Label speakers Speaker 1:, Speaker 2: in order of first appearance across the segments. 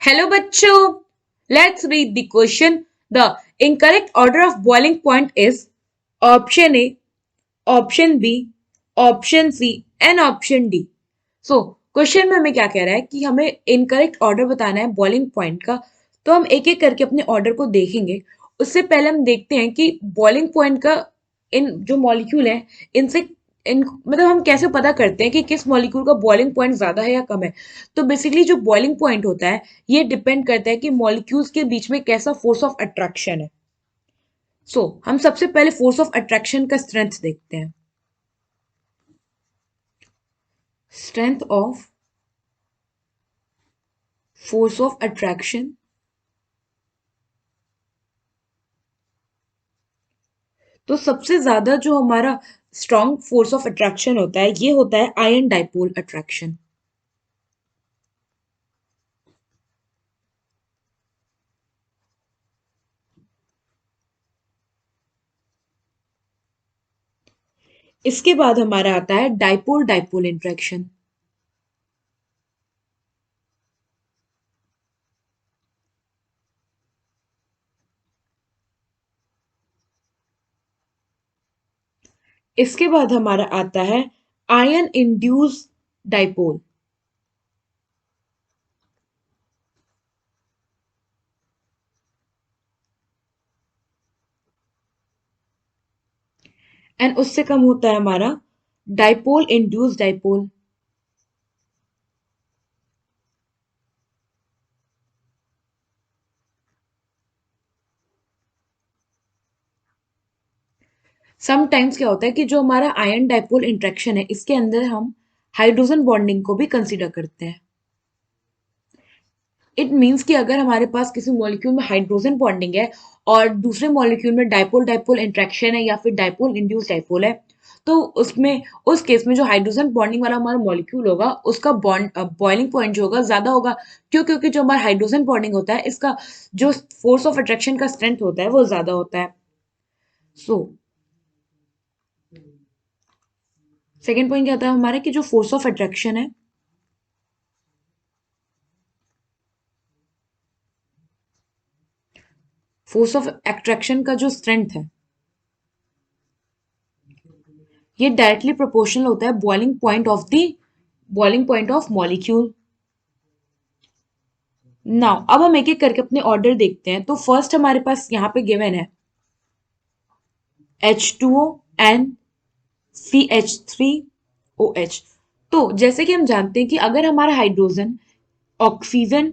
Speaker 1: Hello बच्चों, let's read the question. The incorrect order of boiling point is option A, option B, option C and option D. So question में हमें क्या कह रहा है कि हमें इनकरेक्ट ऑर्डर बताना है बॉइलिंग पॉइंट का। तो हम एक एक करके अपने ऑर्डर को देखेंगे। उससे पहले हम देखते हैं कि बॉइलिंग पॉइंट का इन जो मॉलिक्यूल है इनसे इन मतलब हम कैसे पता करते हैं कि किस मॉलिक्यूल का बॉइलिंग पॉइंट ज्यादा है या कम है। तो बेसिकली जो बॉइलिंग पॉइंट होता है ये डिपेंड करता है कि मॉलिक्यूल्स के बीच में कैसा फोर्स ऑफ अट्रैक्शन है। हम सबसे पहले फोर्स ऑफ अट्रैक्शन का स्ट्रेंथ देखते हैं। Strength of force of attraction. तो सबसे ज्यादा जो हमारा स्ट्रॉन्ग फोर्स ऑफ अट्रैक्शन होता है ये होता है आयन डाइपोल अट्रैक्शन। इसके बाद हमारा आता है डाइपोल डाइपोल इंटरेक्शन। इसके बाद हमारा आता है आयन इंड्यूस डाइपोल। एंड उससे कम होता है हमारा डाइपोल इंड्यूस डाइपोल। समटाइम्स क्या होता है कि जो हमारा आयन डाइपोल इंटरेक्शन है इसके अंदर हम हाइड्रोजन बॉन्डिंग को भी कंसीडर करते हैं। इट मीन्स कि अगर हमारे पास किसी मॉलिक्यूल में हाइड्रोजन बॉन्डिंग है और दूसरे मॉलिक्यूल में डाइपोल डाइपोल इंटरेक्शन है या फिर डाइपोल इंड्यूस डाइपोल है, तो उसमें उस केस में जो हाइड्रोजन बॉन्डिंग वाला हमारा मॉलिक्यूल होगा उसका बॉन्ड बॉइलिंग पॉइंट जो होगा ज्यादा होगा। क्यों? क्योंकि जो हमारा हाइड्रोजन बॉन्डिंग होता है इसका जो फोर्स ऑफ अट्रैक्शन का स्ट्रेंथ होता है वो ज्यादा होता है। सो सेकेंड पॉइंट क्या होता है हमारा कि जो फोर्स ऑफ अट्रैक्शन है फोर्स ऑफ अट्रैक्शन का जो स्ट्रेंथ है ये डायरेक्टली प्रोपोर्शनल होता है boiling point of molecule. Now अब हम एक एक करके अपने ऑर्डर देखते हैं। तो फर्स्ट हमारे पास यहाँ पे गिवन है H2O एंड CH3OH। तो जैसे कि हम जानते हैं कि अगर हमारा हाइड्रोजन ऑक्सीजन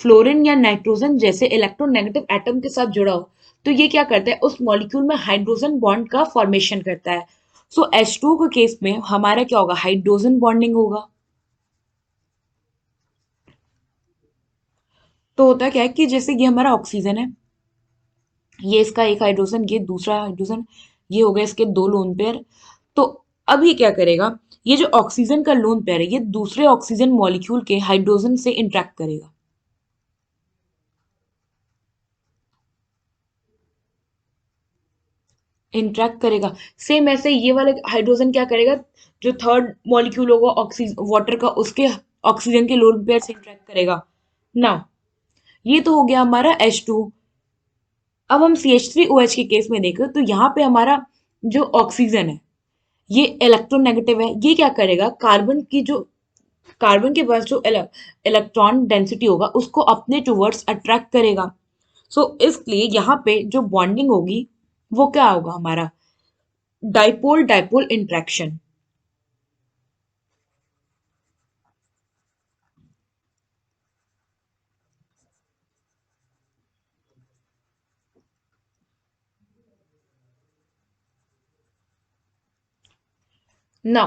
Speaker 1: फ्लोरीन या नाइट्रोजन जैसे इलेक्ट्रोनेगेटिव एटम के साथ जुड़ा हो तो ये क्या करता है उस मॉलिक्यूल में हाइड्रोजन बॉन्ड का फॉर्मेशन करता है। सो H2O के केस में हमारा क्या होगा हाइड्रोजन बॉन्डिंग होगा। तो होता क्या है कि जैसे ये हमारा ऑक्सीजन है, ये इसका एक हाइड्रोजन, ये दूसरा हाइड्रोजन, ये हो गया इसके दो लोन पेयर। तो अब ये क्या करेगा, ये जो ऑक्सीजन का लोन पेयर है ये दूसरे ऑक्सीजन मॉलिक्यूल के हाइड्रोजन से इंटरेक्ट करेगा। इंटरेक्ट करेगा। सेम ऐसे ये वाले हाइड्रोजन क्या करेगा, जो थर्ड मॉलिक्यूल होगा ऑक्सीजन वाटर का उसके ऑक्सीजन के लोन पेयर से इंटरेक्ट करेगा। नाउ ये तो हो गया हमारा H2। अब हम CH3OH के केस में देखें तो यहाँ पे हमारा जो ऑक्सीजन है ये इलेक्ट्रोनेगेटिव है। ये क्या करेगा, कार्बन के पास जो इलेक्ट्रॉन डेंसिटी होगा उसको अपने टुवर्ड्स अट्रैक्ट करेगा। इसलिए यहाँ पे जो बॉन्डिंग होगी वो क्या होगा हमारा डाइपोल डाइपोल इंट्रैक्शन। ना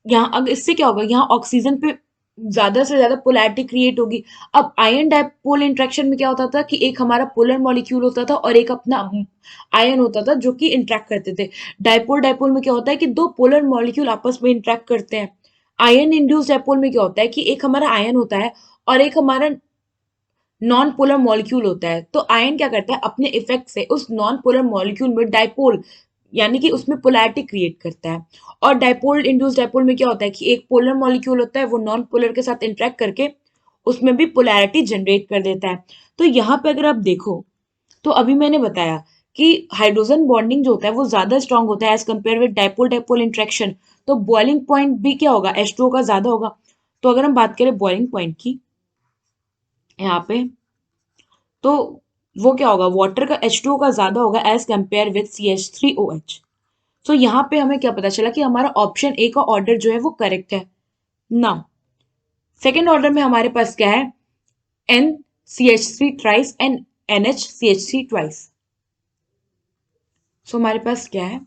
Speaker 1: यहाँ अगर इससे क्या होगा, यहाँ ऑक्सीजन पे ज्यादा से ज्यादा पोलैरिटी क्रिएट होगी। अब आयन डाइपोल इंट्रैक्शन में क्या होता था कि एक हमारा पोलर मॉलिक्यूल होता था और एक अपना आयन होता था जो कि इंट्रैक्ट करते थे। डाइपोल डाइपोल में क्या होता है कि दो पोलर मॉलिक्यूल आपस में इंट्रैक्ट करते हैं। आयन इंड्यूस डाइपोल में क्या होता है कि एक हमारा आयन होता है और एक हमारा नॉन पोलर मॉलिक्यूल होता है। तो आयन क्या करता है अपने इफेक्ट से उस नॉन पोलर मॉलिक्यूल में डाइपोल यानी कि उसमें पोलैरिटी क्रिएट करता है। और डाइपोल इंड्यूस डाइपोल में क्या होता है कि एक पोलर मॉलिक्यूल होता है वो नॉन पोलर के साथ इंटरेक्ट करके उसमें भी पोलैरिटी जनरेट कर देता है। तो यहाँ पे अगर आप देखो तो अभी मैंने बताया कि हाइड्रोजन बॉन्डिंग जो होता है वो ज्यादा स्ट्रांग होता है as compare with dipole dipole interaction. तो बॉइलिंग पॉइंट भी क्या होगा, H2O का ज्यादा होगा। तो अगर हम बात करें बॉइलिंग पॉइंट की यहाँ पे, तो वो क्या होगा, वाटर का H2O का ज्यादा होगा एज कंपेयर विद CH3OH। तो यहाँ पे हमें क्या पता चला कि हमारा ऑप्शन ए का ऑर्डर जो है वो करेक्ट है ना। सेकेंड ऑर्डर में हमारे पास क्या है, NCH3 ट्राइस एंड NHCH3 ट्वाइस। सो हमारे पास क्या है,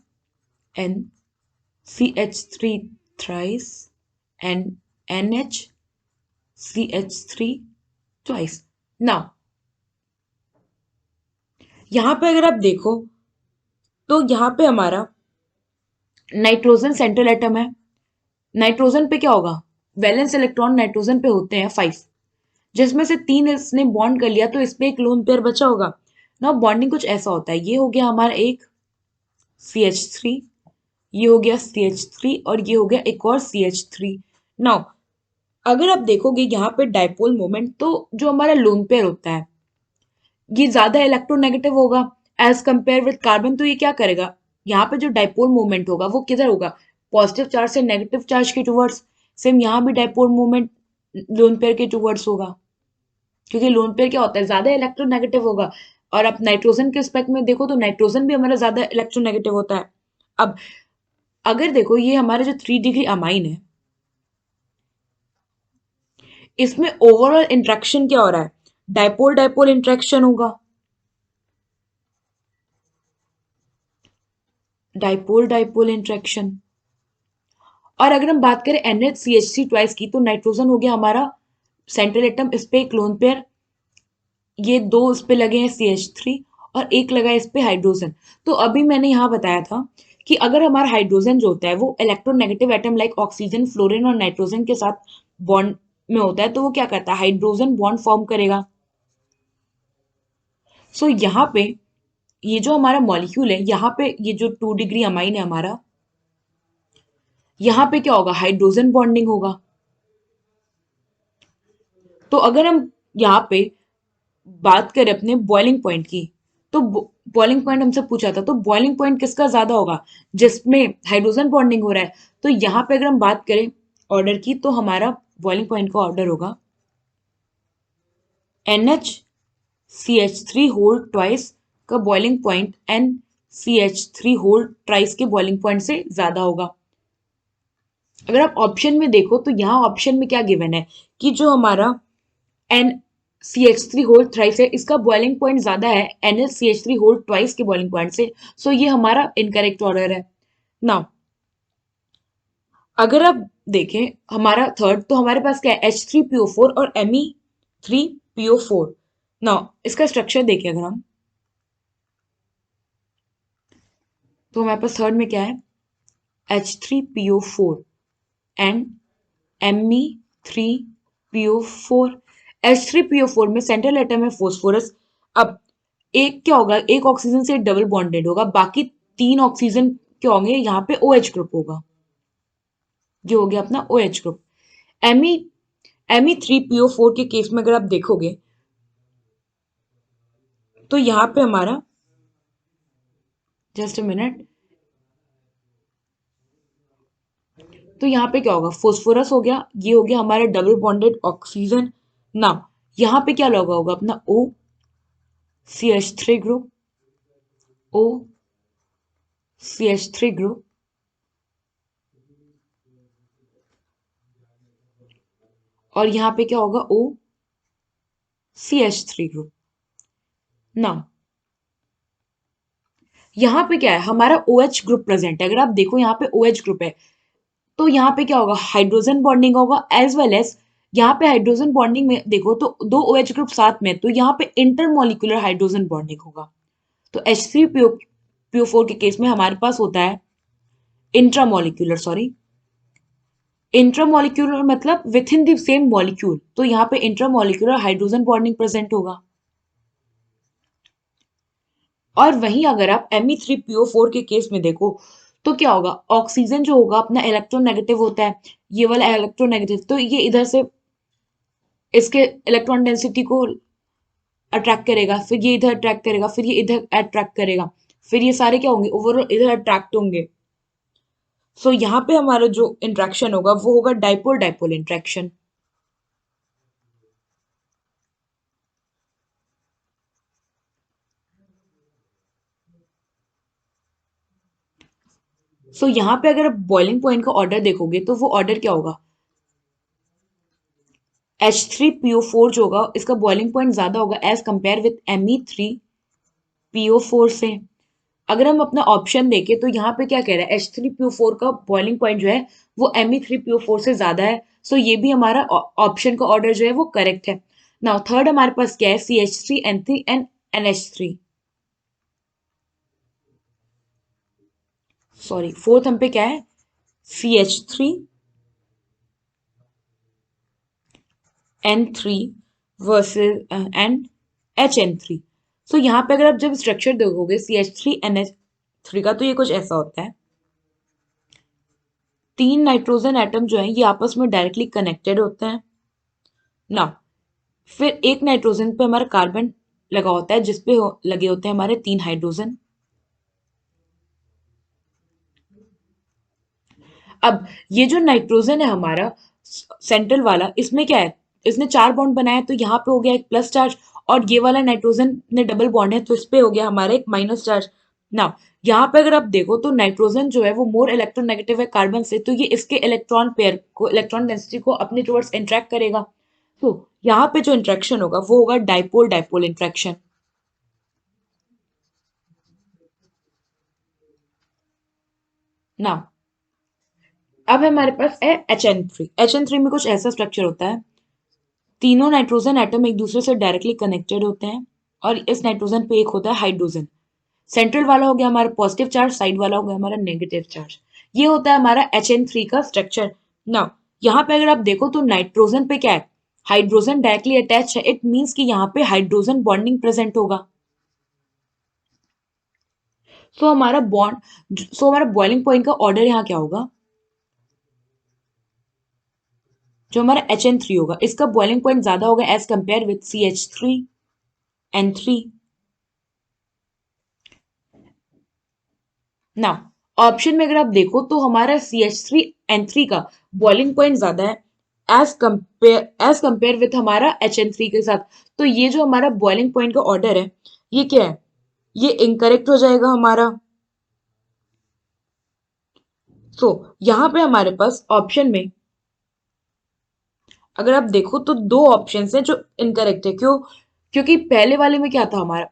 Speaker 1: NCH3 thrice and NHCH3 twice। Now यहां पे अगर आप देखो तो यहां पे हमारा नाइट्रोजन सेंट्रल एटम है। नाइट्रोजन पे क्या होगा, वैलेंस इलेक्ट्रॉन नाइट्रोजन पे होते हैं 5, जिसमें से 3 इसने बॉन्ड कर लिया तो इस पे एक लोन पेयर बचा होगा ना। बॉन्डिंग कुछ ऐसा होता है, ये हो गया हमारा एक CH3, ये हो गया CH3 और ये हो गया एक और CH3। नाउ अगर आप देखोगे यहाँ पे डाइपोल मोमेंट, तो जो हमारा लोन पेयर होता है ये ज्यादा इलेक्ट्रोनेगेटिव होगा एज कंपेयर विद कार्बन। तो ये क्या करेगा, यहाँ पे जो डाइपोल मोमेंट होगा वो किधर होगा, पॉजिटिव चार्ज से नेगेटिव चार्ज के टुवर्ड्स। सेम यहाँ भी डाइपोल मोमेंट लोन पेयर के टुवर्ड्स होगा, क्योंकि लोन पेयर क्या होता है, ज्यादा इलेक्ट्रोनेगेटिव होगा। और आप नाइट्रोजन के स्पेक्ट में देखो तो नाइट्रोजन भी हमारा ज्यादा इलेक्ट्रोनेगेटिव होता है। अब अगर देखो ये हमारा जो 3 डिग्री अमाइन है, इसमें ओवरऑल इंट्रैक्शन क्या हो रहा है, डाइपोल डाइपोल इंट्रैक्शन होगा, डाइपोल डाइपोल इंट्रैक्शन। और अगर हम बात करें NHCH3 ट्वाइस की, तो नाइट्रोजन हो गया हमारा सेंट्रल एटम, इस पे एक लोन पेयर, ये दो इस पे लगे हैं CH3 और एक लगा है इस पे हाइड्रोजन। तो अभी मैंने यहाँ बताया था कि अगर हमारा हाइड्रोजन जो होता है वो electronegative atom like oxygen, fluorine और नाइट्रोजन के साथ बॉन्ड में होता है, तो वो क्या करता है, हाइड्रोजन बॉन्ड फॉर्म करेगा। सो यहाँ पे ये जो हमारा मॉलिक्यूल है, यहाँ पे ये जो 2 डिग्री अमाइन है हमारा, यहाँ पे क्या होगा, हाइड्रोजन बॉन्डिंग होगा। तो अगर हम यहाँ पे बात करें अपने बॉइलिंग पॉइंट की, तो बॉइलिंग पॉइंट हमसे पूछा था, तो बॉइलिंग पॉइंट किसका ज्यादा होगा, जिसमें हाइड्रोजन बॉन्डिंग हो रहा है। तो यहाँ पे अगर हम बात करें ऑर्डर की, तो हमारा बॉइलिंग पॉइंट का ऑर्डर होगा NHCH3 होल ट्वाइस का बॉइलिंग पॉइंट NCH3 होल ट्राइस के बॉइलिंग पॉइंट से ज्यादा होगा। अगर आप ऑप्शन में देखो तो यहाँ ऑप्शन में क्या गिवन है कि जो हमारा NCH3 होल थ्राइस है, इसका बॉइलिंग पॉइंट ज्यादा है NHCH3 होल ट्वाइस के बॉइलिंग पॉइंट से। सो ये हमारा इनकरेक्ट ऑर्डर है। नाउ अगर आप देखें हमारा थर्ड, तो हमारे पास क्या है, H3PO4 और Me3PO4। नाउ इसका स्ट्रक्चर देखें अगर हम, तो हमारे पास थर्ड में क्या है, H3PO4 एंड Me3PO4। H3PO4 में सेंट्रल एटम है फोस्फोरस। अब एक क्या होगा, एक ऑक्सीजन से डबल बॉन्डेड होगा, बाकी 3 ऑक्सीजन क्या होंगे, यहाँ पे OH ग्रुप होगा, जो हो गया अपना OH ग्रुप। एमी Me3PO4 के केस में अगर आप देखोगे तो यहाँ पे हमारा, जस्ट अ मिनट, तो यहाँ पे क्या होगा, फोस्फोरस हो गया, ये हो गया हमारा डबल बॉन्डेड ऑक्सीजन। ना यहाँ पे क्या लगा होगा अपना OCH3 ग्रुप, OCH3 ग्रुप, और यहाँ पे क्या होगा, OCH3 ग्रुप। ना यहाँ पे क्या है, हमारा OH ग्रुप प्रेजेंट है। अगर आप देखो यहाँ पे OH ग्रुप है, तो यहाँ पे क्या होगा, हाइड्रोजन बॉन्डिंग होगा एज वेल एज, यहाँ पे हाइड्रोजन बॉन्डिंग में देखो तो 2 OH ग्रुप साथ में, तो यहाँ पे इंटरमोलिकुलर हाइड्रोजन बॉन्डिंग होगा। तो H3PO4 के केस में हमारे पास होता है इंट्रामोलिकुलर, सॉरी, इंट्रामोलिकुलर मतलब with in the same molecule, तो यहाँ पे इंट्रामोलिकुलर हाइड्रोजन बॉन्डिंग प्रेजेंट होगा। और वहीं अगर आप Me3PO4 के केस में देखो तो क्या होगा, ऑक्सीजन जो होगा अपना इलेक्ट्रोनेगेटिव होता है, ये वाला इलेक्ट्रोनेगेटिव, तो ये इधर से इसके इलेक्ट्रॉन डेंसिटी को अट्रैक्ट करेगा, फिर ये इधर अट्रैक्ट करेगा, फिर ये इधर अट्रैक्ट करेगा, फिर ये सारे क्या होंगे, ओवरऑल इधर अट्रैक्ट होंगे। सो यहाँ पे हमारा जो इंट्रैक्शन होगा वो होगा डाइपोल डाइपोल इंट्रैक्शन। सो यहाँ पे अगर आप बॉइलिंग पॉइंट का ऑर्डर देखोगे तो वो ऑर्डर क्या होगा, H3PO4 जो होगा इसका बॉइलिंग पॉइंट ज्यादा होगा एज कंपेयर विथ Me3PO4 से। अगर हम अपना ऑप्शन देखें तो यहाँ पे क्या कह रहा है, H3PO4 का बॉइलिंग पॉइंट जो है वो Me3PO4 से ज्यादा है। सो ये भी हमारा ऑप्शन का ऑर्डर जो है वो करेक्ट है। नाउ थर्ड हमारे पास क्या है, CH3N3 and NH3। Sorry, fourth हम पे क्या है, CH3N3 वर्सेस एंड HN3। सो यहाँ पे अगर आप जब स्ट्रक्चर देखोगे CH3NH3 का तो ये कुछ ऐसा होता है। तीन नाइट्रोजन एटम जो है ये आपस में डायरेक्टली कनेक्टेड होते हैं ना। फिर एक नाइट्रोजन पे हमारा कार्बन लगा होता है जिसपे लगे होते हैं हमारे तीन हाइड्रोजन। अब ये जो नाइट्रोजन है हमारा सेंट्रल वाला, इसमें क्या है, इसने चार बॉन्ड बनाया तो यहाँ पे हो गया एक प्लस चार्ज, और ये वाला नाइट्रोजन ने डबल बॉन्ड है तो इस पे हो गया हमारा एक माइनस चार्ज ना। यहाँ पे अगर आप देखो तो नाइट्रोजन जो है वो मोर इलेक्ट्रोनेगेटिव है कार्बन से, तो ये इसके इलेक्ट्रॉन पेयर को, इलेक्ट्रॉन डेंसिटी को अपने टुवर्ड्स इंट्रैक्ट करेगा। तो यहाँ पे जो इंट्रैक्शन होगा वो होगा डाइपोल डाइपोल इंट्रैक्शन ना। अब हमारे पास है HN3। HN3 में कुछ ऐसा स्ट्रक्चर होता है, तीनों नाइट्रोजन एटम एक दूसरे से डायरेक्टली कनेक्टेड होते हैं और इस नाइट्रोजन पे एक होता है हाइड्रोजन। सेंट्रल वाला हो गया हमारा पॉजिटिव चार्ज, साइड वाला हो गया हमारा नेगेटिव चार्ज। ये होता है हमारा HN3 का स्ट्रक्चर। नाउ यहाँ पे अगर आप देखो तो नाइट्रोजन पे क्या है, हाइड्रोजन डायरेक्टली अटैच है, इट मीन्स कि यहाँ पे हाइड्रोजन बॉन्डिंग प्रेजेंट होगा। सो हमारा बॉइलिंग पॉइंट का ऑर्डर यहाँ क्या होगा, जो हमारा HN3 होगा इसका बॉइलिंग पॉइंट ज्यादा होगा एज कंपेयर विथ CH3N3। ना ऑप्शन में अगर आप देखो तो हमारा CH3N3 का बॉइलिंग पॉइंट ज्यादा है एज कंपेयर विथ हमारा HN3 के साथ। तो ये जो हमारा बॉइलिंग पॉइंट का ऑर्डर है ये क्या है, ये इनकरेक्ट हो जाएगा हमारा। तो यहाँ पे हमारे पास ऑप्शन में अगर आप देखो तो दो ऑप्शन हैं जो इनकरेक्ट है। क्यों, क्योंकि पहले वाले में क्या था हमारा,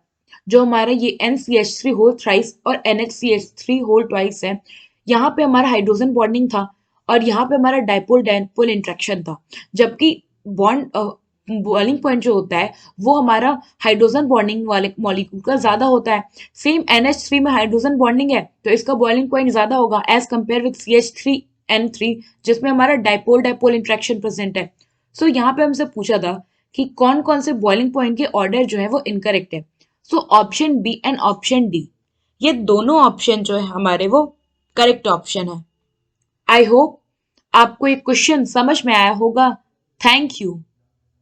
Speaker 1: जो हमारा ये NCH3 होल थ्राइस और NHCH3 होल ट्वाइस है, यहाँ पे हमारा हाइड्रोजन बॉन्डिंग था और यहाँ पे हमारा डाइपोल डाइपोल इंट्रैक्शन था। जबकि बॉन्ड बॉइलिंग पॉइंट जो होता है वो हमारा हाइड्रोजन बॉन्डिंग वाले मॉलिक्यूल का ज्यादा होता है। सेम NH3 में हाइड्रोजन बॉन्डिंग है तो इसका बॉइलिंग पॉइंट ज्यादा होगा एज कंपेयर विथ CH3N3 जिसमें हमारा डाइपोल डाइपोल इंट्रैक्शन प्रेजेंट है। सो यहाँ पे हमसे पूछा था कि कौन कौन से बॉइलिंग पॉइंट के ऑर्डर जो है वो इनकरेक्ट है। So option B and option D, ये दोनों ऑप्शन जो है हमारे वो करेक्ट ऑप्शन है। आई होप आपको ये क्वेश्चन समझ में आया होगा। Thank you.